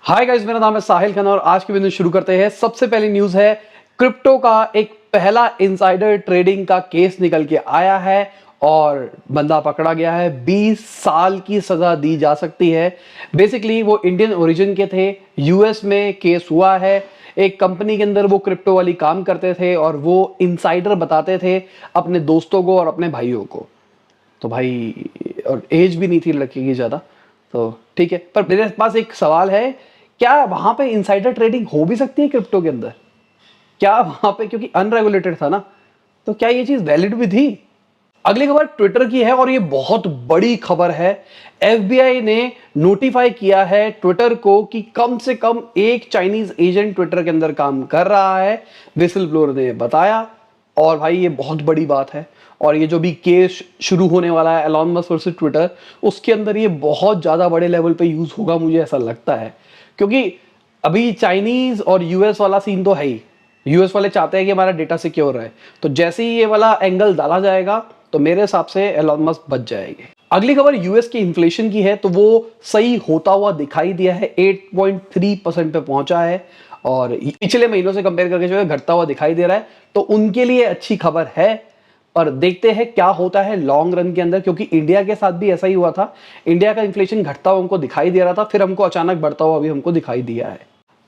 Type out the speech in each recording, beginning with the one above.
Hi guys, मेरा नाम है साहिल खान और आज की वीडियो शुरू करते हैं। सबसे पहली न्यूज़ है, क्रिप्टो का एक पहला इनसाइडर ट्रेडिंग का केस निकल के आया है और बंदा पकड़ा गया है। 20 साल की सजा दी जा सकती है। बेसिकली वो इंडियन ओरिजिन के थे, यूएस में केस हुआ है। एक कंपनी के अंदर वो क्रिप्टो वाली काम करते थे और वो इनसाइडर बताते थे अपने दोस्तों को और अपने भाइयों को। तो भाई, और एज भी नहीं थी लड़की की ज़्यादा, तो ठीक है। पर मेरे पास एक सवाल है, क्या वहां पे इनसाइडर ट्रेडिंग हो भी सकती है क्रिप्टो के अंदर? क्या वहां पे, क्योंकि अनरेगुलेटेड था ना, तो क्या ये चीज वैलिड भी थी? अगली खबर ट्विटर की है और ये बहुत बड़ी खबर है। एफबीआई ने नोटिफाई किया है ट्विटर को कि कम से कम एक चाइनीज एजेंट ट्विटर के अंदर काम कर रहा है, विसल ब्लोअर ने बताया। और भाई ये बहुत बड़ी बात है। और ये जो भी केस शुरू होने वाला है एलॉन मस्क वर्सेस ट्विटर, उसके अंदर ये बहुत ज्यादा बड़े लेवल पे यूज होगा, मुझे ऐसा लगता है। क्योंकि अभी चाइनीज और यूएस वाला सीन तो है ही। यूएस वाले चाहते हैं कि हमारा डेटा सिक्योर रहे, तो जैसे ही ये वाला एंगल डाला जाएगा तो मेरे हिसाब से एलॉन मस्क बच जाएंगे। अगली खबर यूएस की इन्फ्लेशन की है, तो वो सही होता हुआ दिखाई दिया है, 8.3% पे पहुंचा है और पिछले महीनों से कंपेयर करके जो है घटता हुआ दिखाई दे रहा है। तो उनके लिए अच्छी खबर है। पर देखते हैं क्या होता है लॉन्ग रन के अंदर, क्योंकि इंडिया के साथ भी ऐसा ही हुआ था। इंडिया का इन्फ्लेशन घटता हुआ हमको दिखाई दे रहा था, फिर हमको अचानक बढ़ता हुआ भी हमको दिखाई दिया है।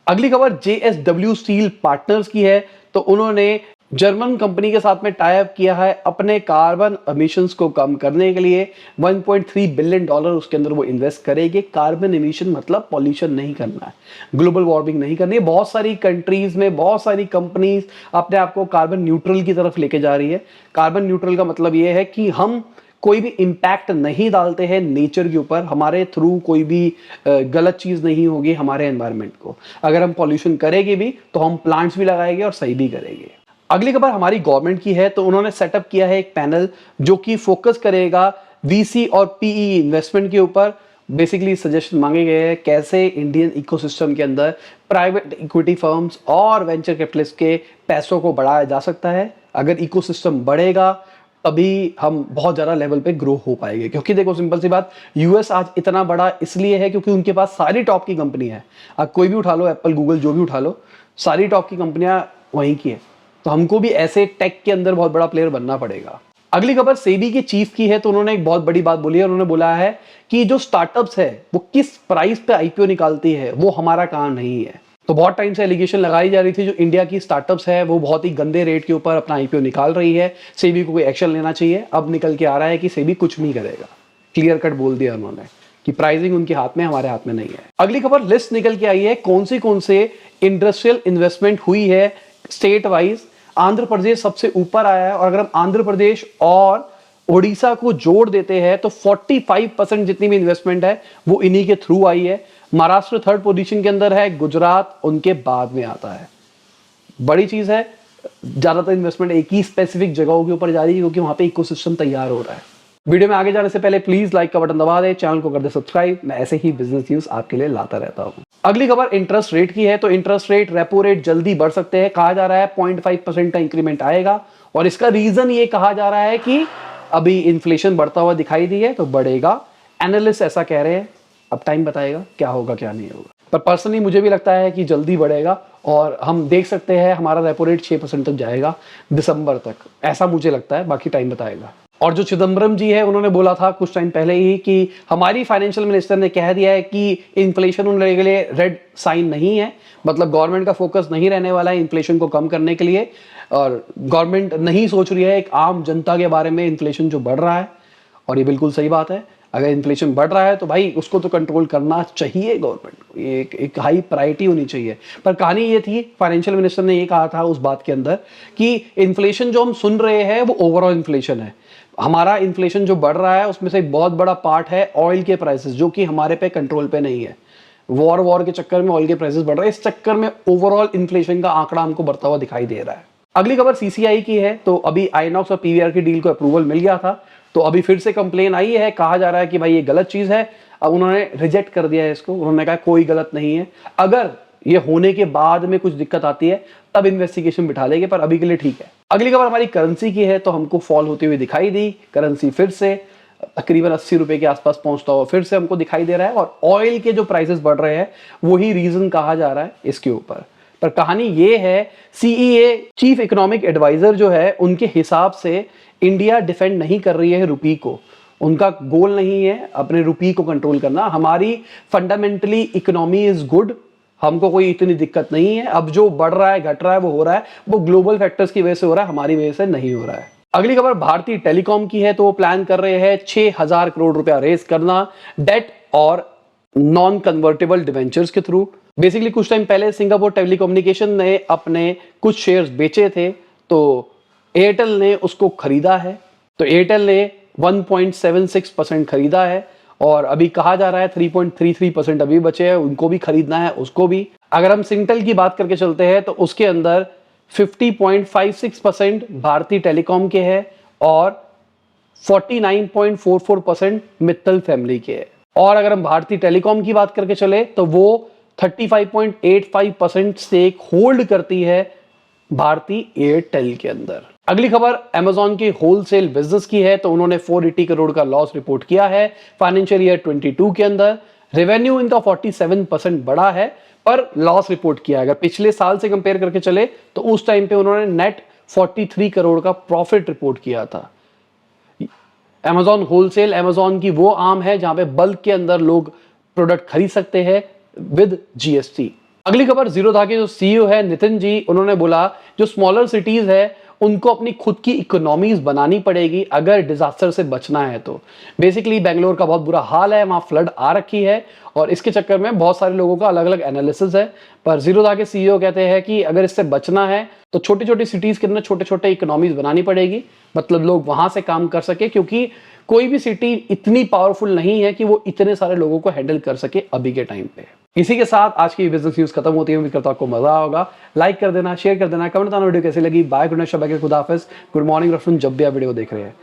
अगली खबर जेएसडब्ल्यू स्टील पार्टनर्स की है। तो उन्होंने जर्मन कंपनी के साथ में टाई अप किया है अपने कार्बन एमिशंस को कम करने के लिए। 1.3 बिलियन डॉलर उसके अंदर वो इन्वेस्ट करेंगे। कार्बन एमिशन मतलब पॉल्यूशन नहीं करना है, ग्लोबल वार्मिंग नहीं करनी है। बहुत सारी कंट्रीज में बहुत सारी कंपनीज अपने आप को कार्बन न्यूट्रल की तरफ लेके जा रही है। कार्बन न्यूट्रल का मतलब ये है कि हम कोई भी इंपैक्ट नहीं डालते हैं नेचर के ऊपर, हमारे थ्रू कोई भी गलत चीज नहीं होगी हमारे एनवायरनमेंट को। अगर हम पॉल्यूशन करेंगे भी तो हम प्लांट्स भी लगाएंगे और सही भी करेंगे। अगली खबर हमारी गवर्नमेंट की है। तो उन्होंने सेटअप किया है एक पैनल जो कि फोकस करेगा वीसी और पीई इन्वेस्टमेंट के ऊपर। बेसिकली सजेशन मांगे गए हैं कैसे इंडियन इकोसिस्टम के अंदर प्राइवेट इक्विटी फर्म्स और वेंचर कैपिटलिस्ट के पैसों को बढ़ाया जा सकता है। अगर इकोसिस्टम बढ़ेगा तभी हम बहुत ज़्यादा लेवल पे ग्रो हो पाएंगे। क्योंकि देखो, सिंपल सी बात, यूएस आज इतना बड़ा इसलिए है क्योंकि उनके पास सारी टॉप की कंपनी है। अब कोई भी उठा लो, एप्पल, गूगल, जो भी उठा लो, सारी टॉप की कंपनियां वहीं की है। तो हमको भी ऐसे टेक के अंदर बहुत बड़ा प्लेयर बनना पड़ेगा। अगली खबर सेबी के चीफ की है। तो उन्होंने एक बहुत बड़ी बात बोली है। उन्होंने बोला है कि जो स्टार्टअप्स है वो किस प्राइस पे आईपीओ निकालती है वो हमारा काम नहीं है। तो बहुत टाइम से एलिगेशन लगाई जा रही थी जो इंडिया की स्टार्टअप्स है वो बहुत ही गंदे रेट के ऊपर अपना आईपीओ निकाल रही है, सेबी को कोई एक्शन लेना चाहिए। अब निकल के आ रहा है कि सेबी कुछ नहीं करेगा। क्लियर कट बोल दिया उन्होंने कि प्राइसिंग उनके हाथ में, हमारे हाथ में नहीं है। अगली खबर लिस्ट निकल के आई है कौन से इंडस्ट्रियल इन्वेस्टमेंट हुई है स्टेट वाइज। आंध्र प्रदेश सबसे ऊपर आया है और अगर हम आंध्र प्रदेश और ओडिशा को जोड़ देते हैं तो 45% जितनी भी इन्वेस्टमेंट है वो इन्हीं के थ्रू आई है। महाराष्ट्र थर्ड पोजीशन के अंदर है, गुजरात उनके बाद में आता है। बड़ी चीज है, ज्यादातर इन्वेस्टमेंट एक ही स्पेसिफिक जगहों के ऊपर जा रही है क्योंकि वहां पे इकोसिस्टम तैयार हो रहा है। वीडियो में आगे जाने से पहले प्लीज लाइक का बटन दबा दे, चैनल को कर दे सब्सक्राइब। मैं ऐसे ही बिजनेस न्यूज आपके लिए लाता रहता हूं। अगली खबर इंटरेस्ट रेट की है। तो इंटरेस्ट रेट, रेपो रेट जल्दी बढ़ सकते हैं। कहा जा रहा है 0.5% का इंक्रीमेंट आएगा और इसका रीजन ये कहा जा रहा है कि अभी इन्फ्लेशन बढ़ता हुआ दिखाई दी है तो बढ़ेगा। एनालिस्ट ऐसा कह रहे हैं, अब टाइम बताएगा क्या होगा क्या नहीं होगा। पर पर्सनली मुझे भी लगता है कि जल्दी बढ़ेगा और हम देख सकते हैं हमारा रेपो रेट 6% तक जाएगा दिसंबर तक, ऐसा मुझे लगता है। बाकी टाइम बताएगा। और जो चिदम्बरम जी है उन्होंने बोला था कुछ टाइम पहले ही कि हमारी फाइनेंशियल मिनिस्टर ने कह दिया है कि इन्फ्लेशन उनके लिए रेड साइन नहीं है। मतलब गवर्नमेंट का फोकस नहीं रहने वाला है इन्फ्लेशन को कम करने के लिए और गवर्नमेंट नहीं सोच रही है एक आम जनता के बारे में इन्फ्लेशन जो बढ़ रहा है। और ये बिल्कुल सही बात है। अगर इन्फ्लेशन बढ़ रहा है तो भाई उसको तो कंट्रोल करना चाहिए गवर्नमेंट को, ये एक हाई प्रायोरिटी होनी चाहिए। पर कहानी ये थी, फाइनेंशियल मिनिस्टर ने ये कहा था उस बात के अंदर कि इन्फ्लेशन जो हम सुन रहे हैं वो ओवरऑल इन्फ्लेशन है। हमारा इन्फ्लेशन जो बढ़ रहा है उसमें से एक बहुत बड़ा पार्ट है ऑयल के प्राइसेस, जो कि हमारे पे कंट्रोल पे नहीं है। वॉर के चक्कर में ऑयल के प्राइसेस बढ़ रहे हैं, इस चक्कर में ओवरऑल इन्फ्लेशन का आंकड़ा हमको बढ़ता हुआ दिखाई दे रहा है। अगली खबर सीसीआई की है। तो अभी आइनॉक्स और पीवीआर की डील को अप्रूवल मिल गया था, तो अभी फिर से कंप्लेन आई है। कहा जा रहा है कि भाई ये गलत चीज है। अब उन्होंने रिजेक्ट कर दिया है इसको। उन्होंने कहा कोई गलत नहीं है, अगर ये होने के बाद में कुछ दिक्कत आती है तब इन्वेस्टिगेशन बिठा लेंगे, पर अभी के लिए ठीक है। अगली खबर हमारी करेंसी की है। तो हमको फॉल होती हुई दिखाई दी करेंसी फिर से। तकरीबन 80 रुपए के आसपास पहुंचता हुआ फिर से हमको दिखाई दे रहा है, और ऑयल के जो प्राइसेस बढ़ रहे हैं वही रीजन कहा जा रहा है इसके ऊपर। पर कहानी ये है, सीईए चीफ इकोनॉमिक एडवाइजर जो है उनके हिसाब से इंडिया डिफेंड नहीं कर रही है रुपी को, उनका गोल नहीं है अपने रुपी को कंट्रोल करना। हमारी फंडामेंटली इकोनॉमी इज गुड, हमको कोई इतनी दिक्कत नहीं है। अब जो बढ़ रहा है घट रहा है वो हो रहा है, वो ग्लोबल फैक्टर्स की वजह से हो रहा है, हमारी वजह से नहीं हो रहा है। अगली खबर भारतीय टेलीकॉम की है, तो वो प्लान कर रहे हैं 6000 करोड़ रुपया रेज करना डेट और नॉन कन्वर्टेबल डिवेंचर्स के थ्रू। बेसिकली कुछ टाइम पहले सिंगापुर टेलीकम्युनिकेशन ने अपने कुछ शेयर्स बेचे थे, तो एयरटेल ने उसको खरीदा है। तो एयरटेल ने 1.76% खरीदा है, और अभी कहा जा रहा है 3.33% अभी बचे हैं, उनको भी खरीदना है, उसको भी। अगर हम सिंगटेल की बात करके चलते हैं तो उसके अंदर 50.56% भारतीय टेलीकॉम के हैं और 49.44% मित्तल फैमिली के हैं। और अगर हम भारतीय टेलीकॉम की बात करके चले तो वो 35.85% स्टेक होल्ड करती है भारतीय एयरटेल के अंदर। अगली खबर अमेजॉन के होलसेल बिजनेस की है, तो उन्होंने 480 करोड़ का लॉस रिपोर्ट किया है फाइनेंशियल ईयर 22 के अंदर। रेवेन्यू इनका 47% बढ़ा है, पर लॉस रिपोर्ट किया है। अगर पिछले साल से कंपेयर करके चले तो उस टाइम पे उन्होंने नेट 43 करोड़ का प्रॉफिट रिपोर्ट किया था। अमेजॉन होलसेल अमेजॉन की वो आर्म है जहां पे बल्क के अंदर लोग प्रोडक्ट खरीद सकते हैं विद जीएसटी। अगली खबर जीरोधा के जो सीईओ है नितिन जी, उन्होंने बोला जो स्मॉलर सिटीज है उनको अपनी खुद की इकोनॉमीज बनानी पड़ेगी अगर डिजास्टर से बचना है। तो बेसिकली बेंगलोर का बहुत बुरा हाल है, वहां फ्लड आ रखी है, और इसके चक्कर में बहुत सारे लोगों का अलग अलग एनालिसिस है। पर जीरोधा के सीईओ कहते हैं कि अगर इससे बचना है तो छोटी छोटी सिटीज के अंदर छोटे छोटे इकोनॉमीज बनानी पड़ेगी, मतलब लोग वहां से काम कर सके, क्योंकि कोई भी सिटी इतनी पावरफुल नहीं है कि वो इतने सारे लोगों को हैंडल कर सके अभी के टाइम पे। इसी के साथ आज की बिजनेस न्यूज खत्म होती है। उम्मीद करता हूं आपको मजा होगा। लाइक कर देना, शेयर कर देना, कमेंट बताना वीडियो कैसी लगी। बाय, गुड नाइट, शबा के खुदा हाफिज, गुड मॉर्निंग, रफून, जब भी आप वीडियो देख रहे हैं।